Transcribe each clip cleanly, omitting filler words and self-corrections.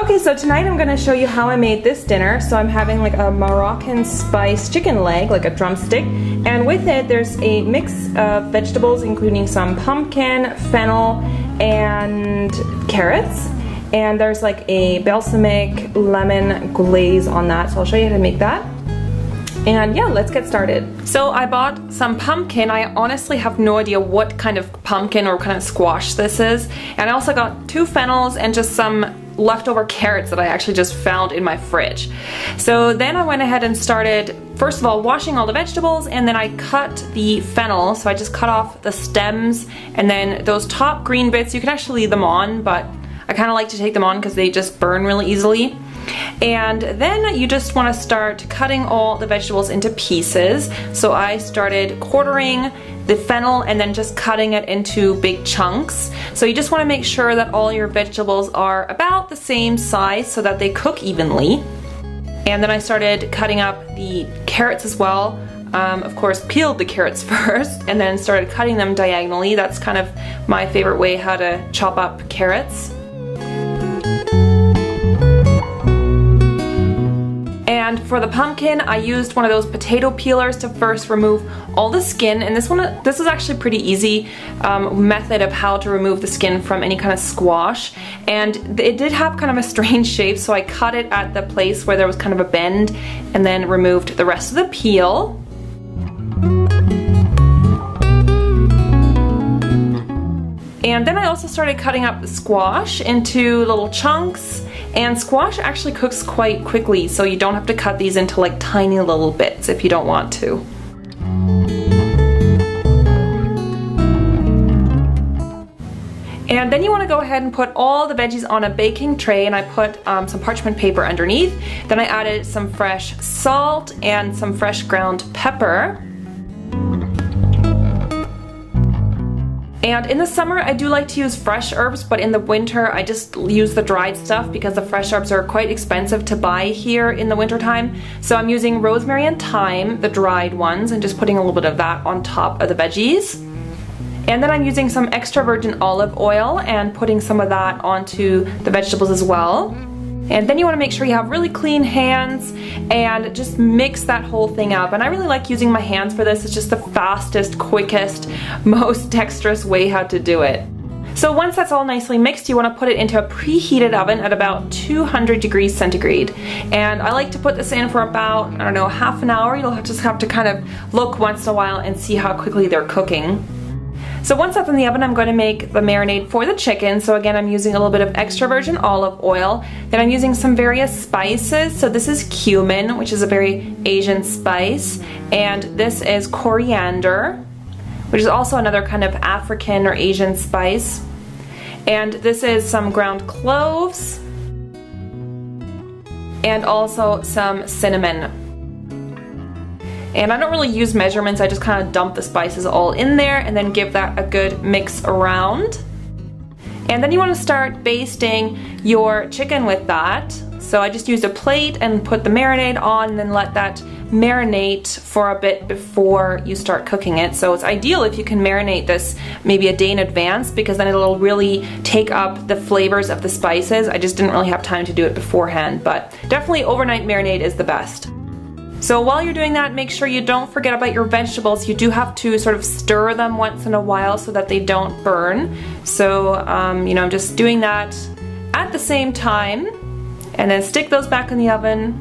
Okay, so tonight I'm gonna show you how I made this dinner. So I'm having like a Moroccan spice chicken leg, like a drumstick, and with it there's a mix of vegetables including some pumpkin, fennel, and carrots. And there's like a balsamic lemon glaze on that, so I'll show you how to make that. And yeah, let's get started. So I bought some pumpkin. I honestly have no idea what kind of pumpkin or kind of squash this is. And I also got 2 fennels and just some leftover carrots that I actually just found in my fridge. So then I went ahead and started, first of all, washing all the vegetables, and then I cut the fennel. So I just cut off the stems, and then those top green bits, you can actually leave them on, but I kind of like to take them on because they just burn really easily. And then you just want to start cutting all the vegetables into pieces. So I started quartering the fennel and then just cutting it into big chunks. So you just want to make sure that all your vegetables are about the same size so that they cook evenly. And then I started cutting up the carrots as well. Of course, peeled the carrots first and then started cutting them diagonally. That's kind of my favorite way how to chop up carrots. And for the pumpkin, I used one of those potato peelers to first remove all the skin. And this is actually pretty easy method of how to remove the skin from any kind of squash. And it did have kind of a strange shape, so I cut it at the place where there was kind of a bend and then removed the rest of the peel. And then I also started cutting up the squash into little chunks, and squash actually cooks quite quickly, so you don't have to cut these into like tiny little bits if you don't want to. And then you want to go ahead and put all the veggies on a baking tray, and I put some parchment paper underneath. Then I added some fresh salt and some fresh ground pepper. And in the summer I do like to use fresh herbs, but in the winter I just use the dried stuff because the fresh herbs are quite expensive to buy here in the winter time. So I'm using rosemary and thyme, the dried ones, and just putting a little bit of that on top of the veggies. And then I'm using some extra virgin olive oil and putting some of that onto the vegetables as well. And then you want to make sure you have really clean hands and just mix that whole thing up. And I really like using my hands for this. It's just the fastest, quickest, most dexterous way how to do it. So once that's all nicely mixed, you want to put it into a preheated oven at about 200 degrees centigrade. And I like to put this in for about, I don't know, half an hour. You'll just have to kind of look once in a while and see how quickly they're cooking. So once that's in the oven, I'm going to make the marinade for the chicken. So again, I'm using a little bit of extra virgin olive oil. Then I'm using some various spices. So this is cumin, which is a very Asian spice. And this is coriander, which is also another kind of African or Asian spice. And this is some ground cloves. And also some cinnamon. And I don't really use measurements, I just kind of dump the spices all in there and then give that a good mix around. And then you want to start basting your chicken with that. So I just used a plate and put the marinade on and then let that marinate for a bit before you start cooking it. So it's ideal if you can marinate this maybe a day in advance, because then it'll really take up the flavors of the spices. I just didn't really have time to do it beforehand, but definitely overnight marinade is the best. So while you're doing that, make sure you don't forget about your vegetables. You do have to sort of stir them once in a while so that they don't burn. So, you know, I'm just doing that at the same time, and then stick those back in the oven.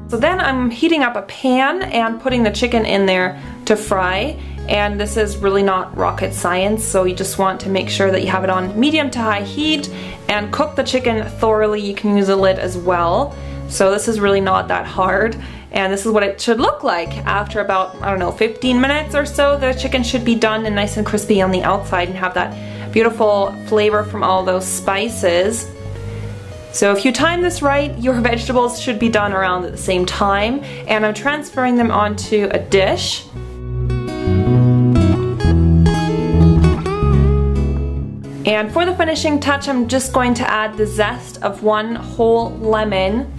So then I'm heating up a pan and putting the chicken in there to fry. And this is really not rocket science, so you just want to make sure that you have it on medium to high heat and cook the chicken thoroughly. You can use a lid as well. So this is really not that hard, and this is what it should look like after about, I don't know, 15 minutes or so. The chicken should be done and nice and crispy on the outside and have that beautiful flavor from all those spices. So if you time this right, your vegetables should be done around at the same time, and I'm transferring them onto a dish. And for the finishing touch, I'm just going to add the zest of 1 whole lemon.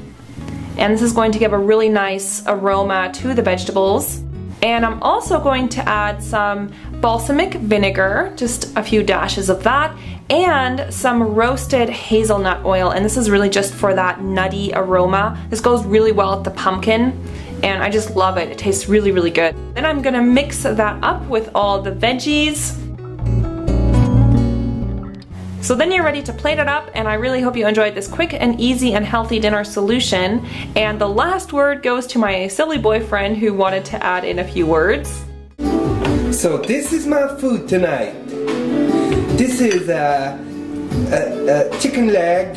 And this is going to give a really nice aroma to the vegetables. And I'm also going to add some balsamic vinegar, just a few dashes of that, and some roasted hazelnut oil, and this is really just for that nutty aroma. This goes really well with the pumpkin, and I just love it. It tastes really, really good. Then I'm gonna mix that up with all the veggies. So then you're ready to plate it up, and I really hope you enjoyed this quick and easy and healthy dinner solution. And the last word goes to my silly boyfriend who wanted to add in a few words. So this is my food tonight. This is a chicken leg,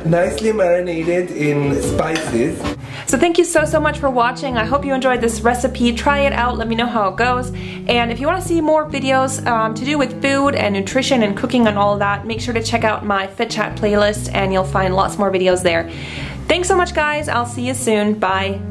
nicely marinated in spices. So thank you so much for watching. I hope you enjoyed this recipe. Try it out, let me know how it goes. And if you want to see more videos to do with food and nutrition and cooking and all of that, make sure to check out my Fit Chat playlist and you'll find lots more videos there. Thanks so much guys, I'll see you soon. Bye.